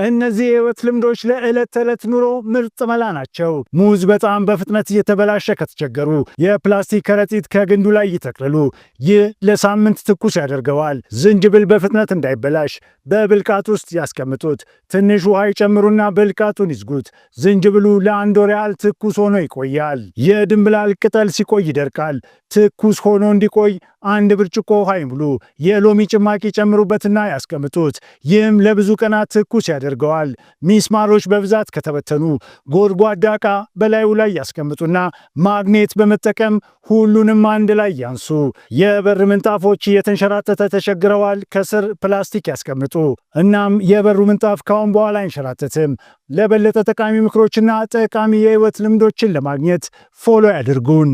እነዚህ የህይወት ልምዶች ለዕለት ተዕለት ኑሮ ምርጥ መላ ናቸው። ሙዝ በጣም በፍጥነት እየተበላሸ ከተቸገሩ የፕላስቲክ ከረጢት ከግንዱ ላይ ይጠቅልሉ። ይህ ለሳምንት ትኩስ ያደርገዋል። ዝንጅብል በፍጥነት እንዳይበላሽ በብልቃጥ ውስጥ ያስቀምጡት። ትንሽ ውሃ ይጨምሩና ብልቃጡን ይዝጉት። ዝንጅብሉ ለ1 ወር ያህል ትኩስ ሆኖ ይቆያል። የድንብላል ቅጠል ሲቆይ ይደርቃል። ትኩስ ሆኖ እንዲቆይ 1 ብርጭቆ ውሃ ይሙሉ። የሎሚ ጭማቂ ጨምሩበትና ያስቀምጡት። ይህም ለብዙ ቀናት ትኩስ ያደርገዋል። ሚስማሮች በብዛት ከተበተኑ ጎድጓዳ ዕቃ በላዩ ላይ ያስቀምጡና ማግኔት በመጠቀም ሁሉንም አንድ ላይ ያንሱ። የበር ምንጣፎች እየተንሸራተተ ተቸግረዋል። ከስር ፕላስቲክ ያስቀምጡ። እናም የበሩ ምንጣፍ ካሁን በኋላ አይንሸራተትም። ለበለጠ ጠቃሚ ምክሮችና ጠቃሚ የህይወት ልምዶችን ለማግኘት ፎሎ ያድርጉን።